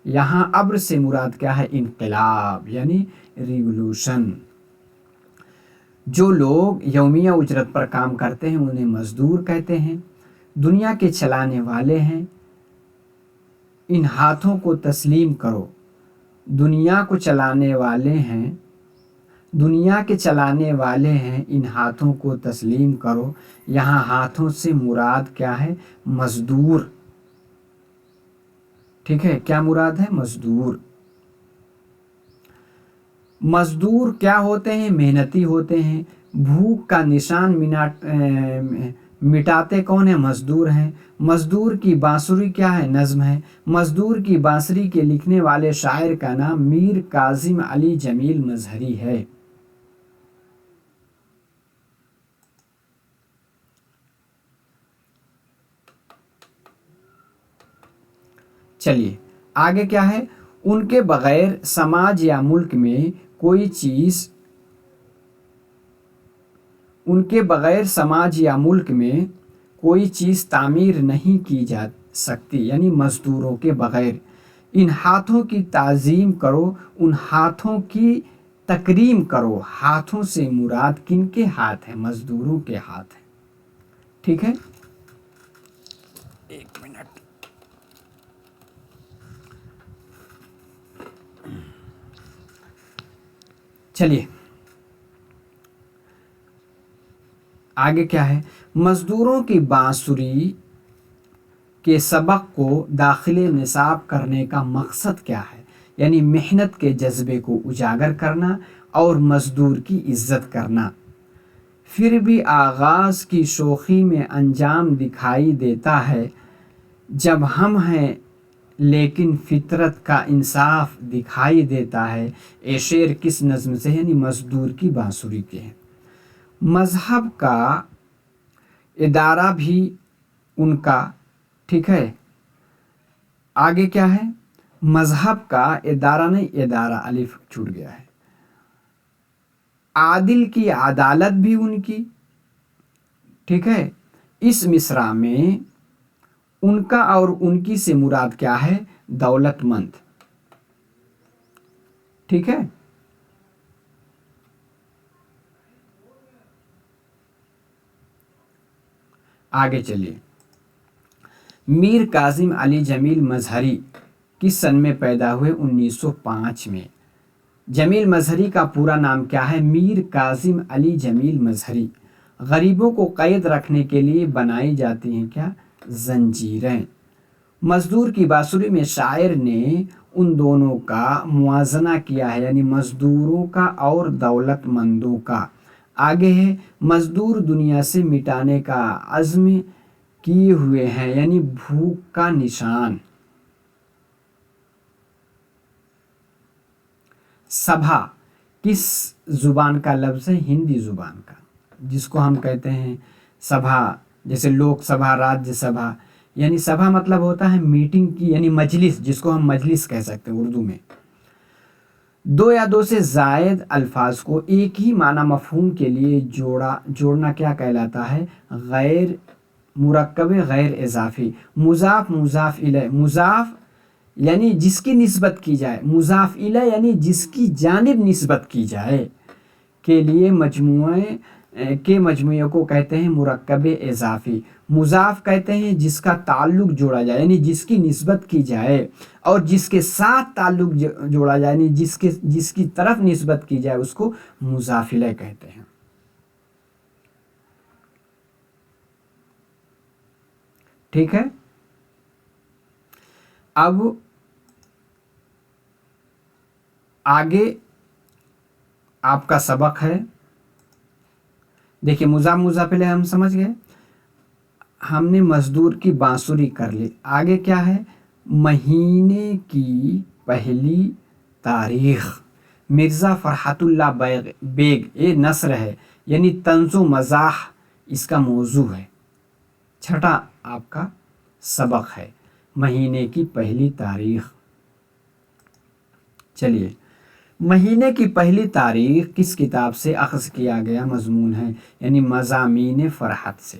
یہاں ابر سے مراد کیا ہے؟ انقلاب یعنی ریولوشن۔ جو لوگ یومیہ اجرت پر کام کرتے ہیں انہیں مزدور کہتے ہیں۔ دنیا کے چلانے والے ہیں، ان ہاتھوں کو تسلیم کرو۔ دنیا کو چلانے والے ہیں، دنیا کے چلانے والے ہیں، ان ہاتھوں کو تسلیم کرو۔ یہاں ہاتھوں سے مراد کیا ہے؟ مزدور، ٹھیک ہے، کیا مراد ہے؟ مزدور۔ مزدور کیا ہوتے ہیں؟ محنتی ہوتے ہیں۔ بھوک کا نشان مٹاتے کون ہیں؟ مزدور ہیں۔ مزدور کی بانسری کیا ہے؟ نظم ہے۔ مزدور کی بانسری کے لکھنے والے شاعر کا نام میر کاظم علی جمیل مظہری ہے۔ چلیے آگے کیا ہے؟ ان کے بغیر سماج یا ملک میں کوئی چیز تعمیر نہیں کی جا سکتی، یعنی مزدوروں کے بغیر۔ ان ہاتھوں کی تعظیم کرو، ان ہاتھوں کی تکریم کرو۔ ہاتھوں سے مراد کن کے ہاتھ ہیں؟ مزدوروں کے ہاتھ ہیں۔ ٹھیک ہے، ایک منٹ۔ چلیے آگے کیا ہے؟ مزدوروں کی بانسری کے سبق کو داخل نصاب کرنے کا مقصد کیا ہے؟ یعنی محنت کے جذبے کو اجاگر کرنا اور مزدور کی عزت کرنا۔ پھر بھی آغاز کی شوخی میں انجام دکھائی دیتا ہے، جب ہم ہیں لیکن فطرت کا انصاف دکھائی دیتا ہے۔ یہ شعر کس نظم سے ہے؟ یعنی مزدور کی بانسری کے ہیں۔ مذہب کا ادارہ بھی ان کا، ٹھیک ہے، آگے کیا ہے؟ مذہب کا ادارہ نہیں، ادارہ الف چھوٹ گیا ہے۔ عادل کی عدالت بھی ان کی، ٹھیک ہے۔ اس مصرع میں ان کا اور ان کی سے مراد کیا ہے؟ دولت مند، ٹھیک ہے۔ آگے چلیے، میر کاظم علی جمیل مظہری کس سن میں پیدا ہوئے؟ 1905 میں۔ جمیل مظہری کا پورا نام کیا ہے؟ میر کاظم علی جمیل مظہری۔ غریبوں کو قید رکھنے کے لیے بنائی جاتی ہیں کیا؟ زنجیریں۔ مزدور کی بانسری میں شاعر نے ان دونوں کا موازنہ کیا ہے، یعنی مزدوروں کا اور دولت مندوں کا۔ آگے ہے، مزدور دنیا سے مٹانے کا عزم کیے ہوئے ہیں، یعنی بھوک کا نشان۔ سبھا کس زبان کا لفظ ہے؟ ہندی زبان کا، جس کو ہم کہتے ہیں سبھا، جیسے لوک سبھا، راجیہ سبھا۔ یعنی سبھا مطلب ہوتا ہے میٹنگ کی، یعنی مجلس، جس کو ہم مجلس کہہ سکتے ہیں اردو میں۔ دو یا دو سے زائد الفاظ کو ایک ہی معنی مفہوم کے لیے جوڑنا کیا کہلاتا ہے؟ غیر مرکب غیر اضافی۔ مضاف مضاف الیہ، مضاف یعنی جس کی نسبت کی جائے، مضاف الیہ یعنی جس کی جانب نسبت کی جائے کے لیے مجموعے کو کہتے ہیں مرکب اضافی۔ مضاف کہتے ہیں جس کا تعلق جوڑا جائے، یعنی جس کی نسبت کی جائے، اور جس کے ساتھ تعلق جوڑا جائے، یعنی جس کی طرف نسبت کی جائے، اس کو مضاف الیہ کہتے ہیں۔ ٹھیک ہے، اب آگے آپ کا سبق ہے۔ دیکھیے مضاف مضاف الیہ ہم سمجھ گئے، ہم نے مزدور کی بانسری کر لی۔ آگے کیا ہے؟ مہینے کی پہلی تاریخ۔ مرزا فرحت اللہ بیگ، یہ نثر ہے، یعنی طنز و مزاح اس کا موضوع ہے۔ چھٹا آپ کا سبق ہے، مہینے کی پہلی تاریخ۔ چلیے، مہینے کی پہلی تاریخ کس کتاب سے اخذ کیا گیا مضمون ہے؟ یعنی مضامین فرحت سے۔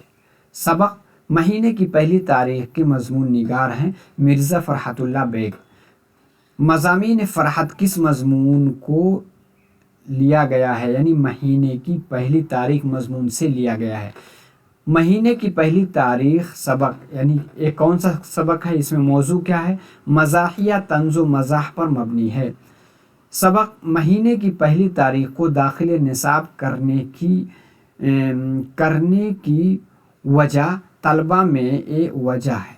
سبق، مہینے کی پہلی تاریخ کے مضمون نگار ہیں مرزا فرحت اللہ بیگ۔ مضامین فرحت کس مضمون کو لیا گیا ہے؟ یعنی مہینے کی پہلی تاریخ مضمون سے لیا گیا ہے۔ مہینے کی پہلی تاریخ سبق، یعنی ایک کون سا سبق ہے؟ اس میں موضوع کیا ہے؟ مزاحیہ طنز و مزاح پر مبنی ہے۔ سبق، مہینے کی پہلی تاریخ کو داخل نصاب کرنے کی وجہ طلبہ میں یہ وجہ ہے،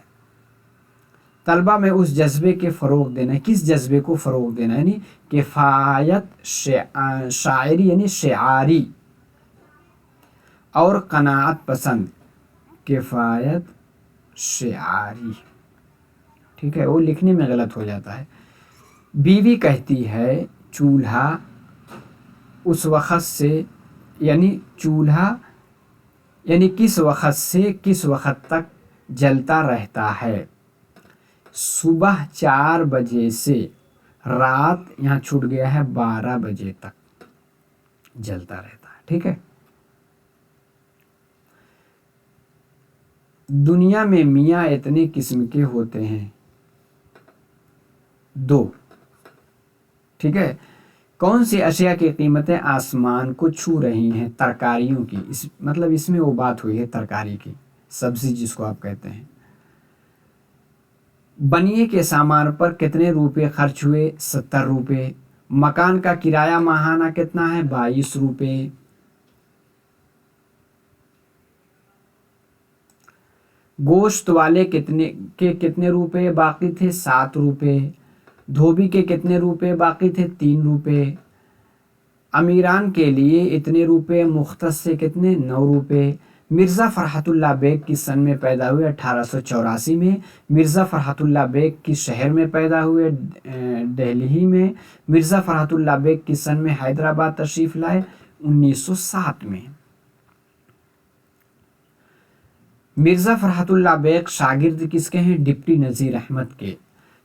طلبہ میں اس جذبے کے فروغ دینا۔ کس جذبے کو فروغ دینا؟ یعنی کفایت شاعری، یعنی شعاری اور قناعت پسند किफ़ायत शिआरी, ठीक है, वो लिखने में गलत हो जाता है। बीवी कहती है चूल्हा उस वक़्त से, यानी चूल्हा यानी किस वक़्त से किस वक़्त तक जलता रहता है। सुबह 4 बजे से रात, यहाँ छूट गया है, 12 बजे तक जलता रहता है, ठीक है। दुनिया में मियाँ इतने किस्म के होते हैं, 2, ठीक है। कौन सी अशिया की कीमतें आसमान को छू रही हैं? तरकारियों की, मतलब इसमें वो बात हुई है तरकारी की, सब्जी जिसको आप कहते हैं। बनिए के सामान पर कितने रुपए खर्च हुए? 70 रुपये। मकान का किराया माहाना कितना है? 22 रुपये। गोश्त वाले कितने रुपए बाकी थे? 7 रुपये। धोबी के कितने रुपए बाकी थे? 3 रुपये। अमीरान के लिए इतने रुपए, मुख्तस से कितने? 9 रुपये। मिर्ज़ा फ़रहतुल्लाह बेग किस सन में पैदा हुए? 1884 में। मिर्ज़ा फ़रहतुल्लाह बेग किस शहर में पैदा हुए? दिल्ली में। मिर्ज़ा फ़रहतुल्लाह बेग किस सन में हैदराबाद तशरीफ़ लाए? 1907 में। मिर्ज़ा फ़रहतुल्लाह बेग शागिर्द किसके हैं? डिप्टी नज़ीर अहमद के।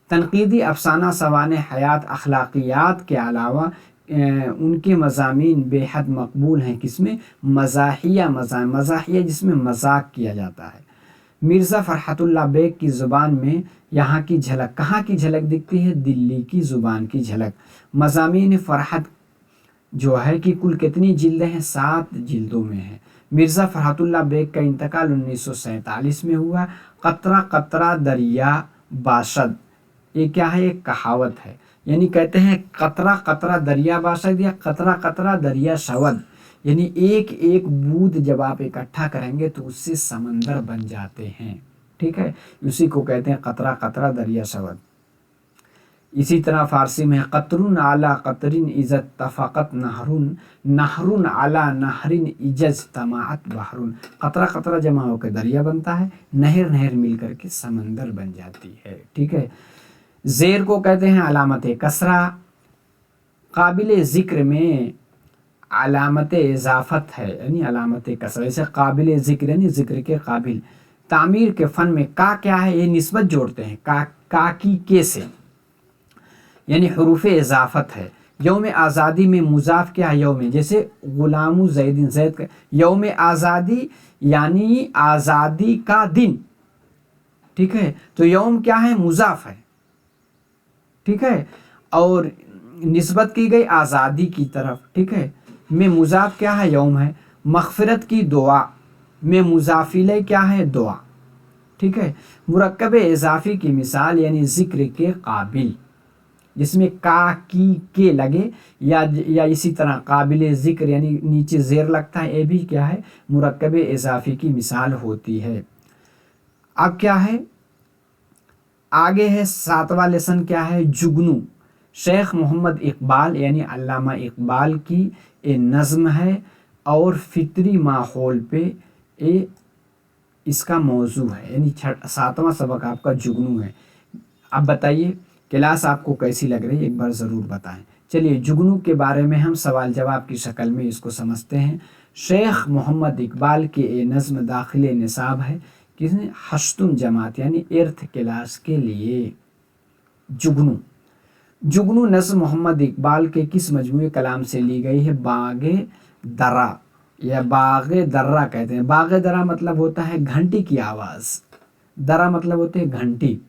तनक़ीदी अफ़साना सवाने हयात अखलाक़ियात के अलावा उनके मज़ामीन बेहद मकबूल हैं। किसमें? मज़ाहिया जिसमें मजाक किया जाता है। मिर्ज़ा फ़रहतुल्लाह बेग की ज़ुबान में यहाँ की झलक, कहाँ की झलक दिखती है? दिल्ली की ज़ुबान की झलक। मज़ामीन फ़रहत जो है कि कुल कितनी जिल्दें हैं? 7 जिल्दों में है। मिर्ज़ा फ़रहतुल्लाह बेग का इंतकाल 1947 में हुआ। कतरा कतरा दरिया बाशद, ये क्या है? एक कहावत है, यानी कहते हैं कतरा कतरा दरिया बाशद या कतरा कतरा दरिया शवद, यानी एक एक बूंद जब आप इकट्ठा करेंगे तो उससे समंदर बन जाते हैं, ठीक है। उसी को कहते हैं कतरा कतरा दरिया शवद। इसी तरह फारसी में कतरुन आला कतरिन इज़त तफ़क़त नहरुन, नहरुन आला नहरिन इजज तमाअत बहरुन। कतरा कतरा जमा होकर दरिया बनता है, नहर नहर मिल करके समंदर बन जाती है, ठीक है। ज़ेर को कहते हैं अलामत कसरा। काबिल ज़िक्र में अलामत इज़ाफ़त है, यानी अलामत कसरा। जैसे काबिल ज़िक्र यानी ज़िक्र के काबिल। तामीर के फ़न में का क्या है? ये निस्बत जोड़ते हैं का की के से, यानी हुरूफ़ इज़ाफ़त है। यौम आज़ादी में मुज़ाफ़ क्या है? यौम, जैसे ग़ुलामु ज़ैदिन, ज़ैद का यौम आज़ादी यानी आज़ादी का दिन, ठीक है। तो यौम क्या है? मुज़ाफ़ है, ठीक है, और निस्बत की गई आज़ादी की तरफ, ठीक है। में मुज़ाफ़ क्या है? यौम है। मग़फ़िरत की दुआ में मुज़ाफ़िले क्या है? दुआ, ठीक है। मुरक्कब इज़ाफ़ी की मिसाल यानी ज़िक्र के काबिल, जिसमें का की के लगे, या इसी तरह काबिल ज़िक्र यानी नीचे ज़ेर लगता है, ये भी क्या है? मुरक्कब इज़ाफ़ी की मिसाल होती है। अब क्या है? आगे है 7वां लेसन, क्या है? जुगनू। शेख मोहम्मद इकबाल यानी अल्लामा इकबाल की ये नज़्म है और फितरी माहौल पे ये इसका मौजू है, यानी 7वां सबक आपका जुगनू है। अब बताइए क्लास आपको कैसी लग रही है, एक बार ज़रूर बताएं। चलिए जुगनू के बारे में हम सवाल जवाब की शक्ल में इसको समझते हैं। शेख मोहम्मद इकबाल की ये नज़्म दाखिल निसाब है, किसने? हश्तुन जमात यानी 8th क्लास के लिए। जुगनू नज़्म मोहम्मद इकबाल के किस मजमूए कलाम से ली गई है? बाग़े दर्रा या बाग़े दर्रा कहते हैं। बाग़े दर्रा मतलब होता है घंटी की आवाज़, दर्रा मतलब होते है घंटी।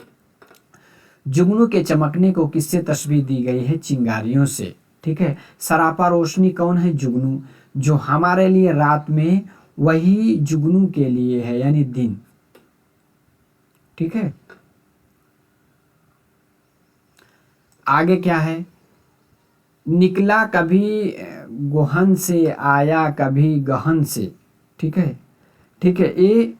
जुगनू के चमकने को किससे तशबीह दी गई है? चिंगारियों से, ठीक है। सरापा रोशनी कौन है? जुगनू। जो हमारे लिए रात में, वही जुगनू के लिए है, यानी दिन, ठीक है। आगे क्या है? निकला कभी गोहन से, आया कभी गहन से, ठीक है, ठीक है। ये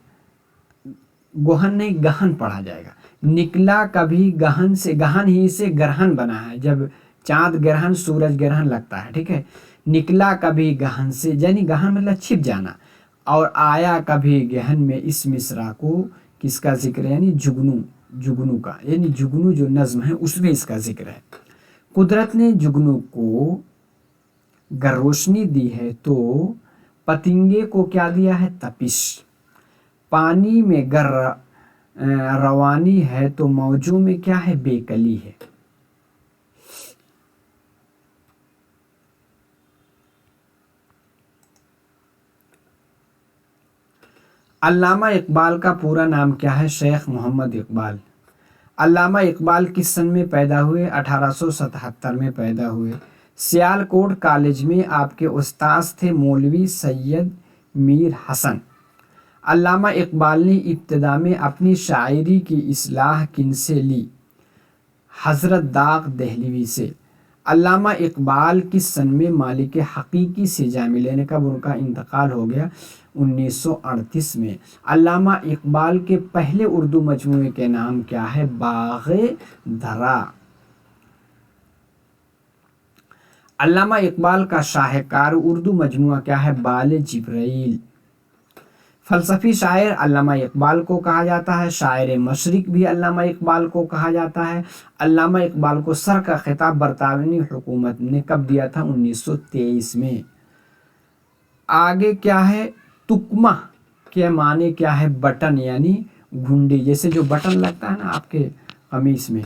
गोहन नहीं गहन पढ़ा जाएगा। निकला कभी गहन से, गहन ही से ग्रहण बना है, जब चाँद ग्रहण सूरज ग्रहण लगता है, ठीक है। निकला कभी गहन से, यानी गहन मतलब छिप जाना। और आया कभी गहन में, इस मिसरा को किसका जिक्र है, यानी जुगनू का, यानी जुगनू जो नज़्म है उसमें इसका जिक्र है। कुदरत ने जुगनू को गर रोशनी दी है तो पतंगे को क्या दिया है, तपिश। पानी में गर रवानी है तो मौजों में क्या है, बेकली है। अल्लामा इकबाल का पूरा नाम क्या है, शेख मोहम्मद इकबाल। अल्लामा इकबाल किस सन में पैदा हुए, 1877 में पैदा हुए। सियालकोट कॉलेज में आपके उस्ताद थे मौलवी सैयद मीर हसन। अल्लामा इकबाल ने इब्तिदा में अपनी शायरी की इस्लाह किनसे ली, हज़रत दाग दहलवी से। अल्लामा इकबाल किस सन में मालिक हकीकी से जा मिले, यानी कब उनका इंतकाल हो गया, 1938 में। अल्लामा इकबाल के पहले उर्दू मजमूए के नाम क्या है, बाग़े धरा। अल्लामा इकबाल का शाहकार उर्दू मजमूआ क्या है, बाले जिब्राइल। फ़लसफ़ी शायर अल्लामा इकबाल को कहा जाता है, शायर मशरिक़ भी अल्लामा इकबाल को कहा जाता है। अल्लामा इकबाल को सर का खिताब बरतानवी हुकूमत ने कब दिया था, 1923 में। आगे क्या है, तुकमा के माने क्या है, बटन यानी घुंडी, जैसे जो बटन लगता है ना आपके कमीज में।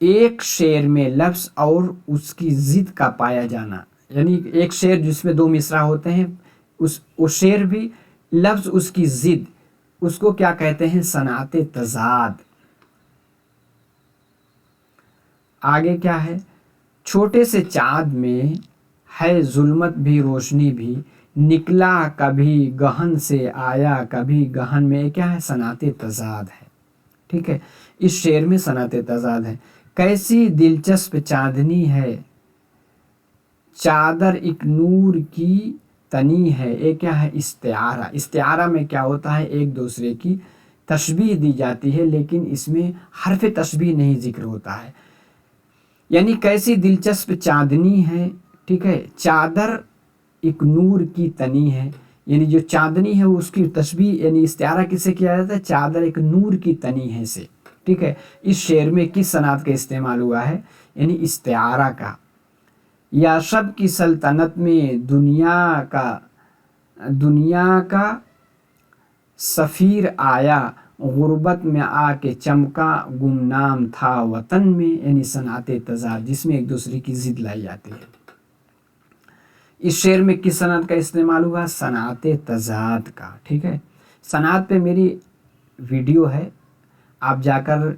एक शेर में लफ्ज़ और उसकी ज़िद का पाया जाना, यानी एक शेर जिसमें दो मिसरा होते हैं, वो शेर भी लफ्ज़ उसकी ज़िद, उसको क्या कहते हैं, सनाते तज़ाद। आगे क्या है, छोटे से चाँद में है जुल्मत भी रोशनी भी, निकला कभी गहन से आया कभी गहन में, क्या है, सनाते तज़ाद है। ठीक है, इस शेर में सनाते तज़ाद है। कैसी दिलचस्प चांदनी है, चादर एक नूर की तनी है, ये क्या है, इस्तिआरा। इस्तिआरा में क्या होता है, एक दूसरे की तशबीह दी जाती है, लेकिन इसमें हर्फ तशबीह नहीं जिक्र होता है। यानी कैसी दिलचस्प चांदनी है, ठीक है, चादर एक नूर की तनी है, यानी जो चांदनी है उसकी तशबीह यानी इस्तिआरा किससे किया जाता है, चादर एक नूर की तनी है से। ठीक है, इस शेर में किस सनात का इस्तेमाल हुआ है, यानी इस्तिआरा का। या शब की सल्तनत में दुनिया का सफ़ीर आया, गुर्बत में आके चमका गुमनाम था वतन में, यानी सनाते तज़ाद, जिसमें एक दूसरे की ज़िद लाई जाती है। इस शेर में किस सनात का इस्तेमाल हुआ, सनाते तज़ाद का। ठीक है, सनात पे मेरी वीडियो है, आप जाकर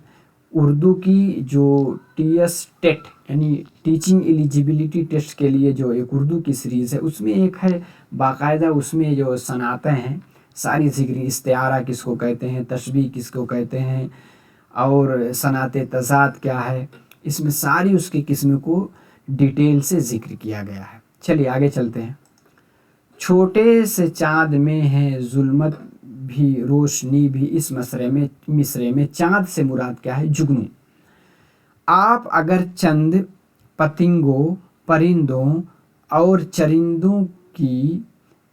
उर्दू की जो TS टेट यानी टीचिंग एलिजिबिलिटी टेस्ट के लिए जो एक उर्दू की सीरीज़ है, उसमें एक है बाकायदा, उसमें जो सनातें हैं सारी जिक्र, इस्तिआरा किसको कहते हैं, तशबीह किसको कहते हैं, और सनाते तज़ाद क्या है, इसमें सारी उसकी किस्म को डिटेल से जिक्र किया गया है। चलिए आगे चलते हैं। छोटे से चाँद में है जुल्मत भी रोशनी भी, इस मिसरे में चाँद से मुराद क्या है, जुगनू। आप अगर चंद पतंगों, परिंदों और चरिंदों की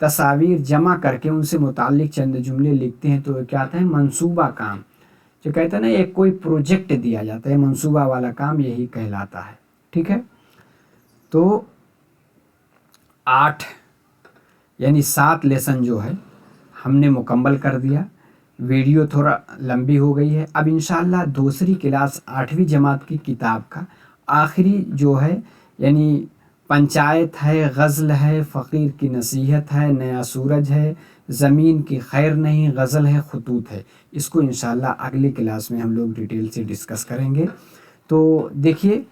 तस्वीर जमा करके उनसे मुताल्लिक चंद जुमले लिखते हैं तो क्या आता है, मंसूबा काम। जो कहते हैं ना, एक कोई प्रोजेक्ट दिया जाता है, मंसूबा वाला काम यही कहलाता है। ठीक है, तो 8 यानी 7 लेसन जो है हमने मुकम्मल कर दिया। वीडियो थोड़ा लंबी हो गई है। अब इंशाअल्लाह दूसरी क्लास 8वीं जमात की किताब का आखिरी जो है, यानी पंचायत है, गज़ल है, फ़कीर की नसीहत है, नया सूरज है, ज़मीन की खैर नहीं, गज़ल है, खतूत है, इसको इंशाअल्लाह अगली क्लास में हम लोग डिटेल से डिस्कस करेंगे। तो देखिए,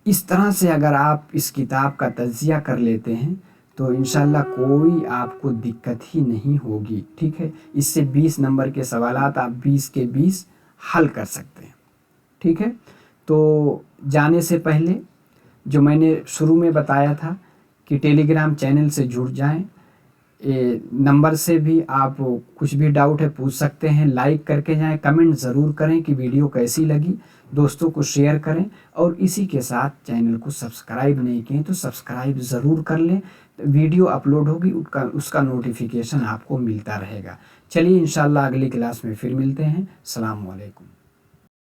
इस तरह से अगर आप इस किताब का तज्ज़िया कर लेते हैं तो इंशाअल्लाह कोई आपको दिक्कत ही नहीं होगी। ठीक है, इससे 20 नंबर के सवालात आप 20 के 20 हल कर सकते हैं। ठीक है, तो जाने से पहले जो मैंने शुरू में बताया था कि टेलीग्राम चैनल से जुड़ जाएं, नंबर से भी आप कुछ भी डाउट है पूछ सकते हैं। लाइक करके जाएं, कमेंट ज़रूर करें कि वीडियो कैसी लगी, दोस्तों को शेयर करें और इसी के साथ चैनल को सब्सक्राइब नहीं किए तो सब्सक्राइब ज़रूर कर लें। वीडियो अपलोड होगी उसका नोटिफिकेशन आपको मिलता रहेगा। चलिए इंशाल्लाह अगली क्लास में फिर मिलते हैं। अस्सलाम वालेकुम।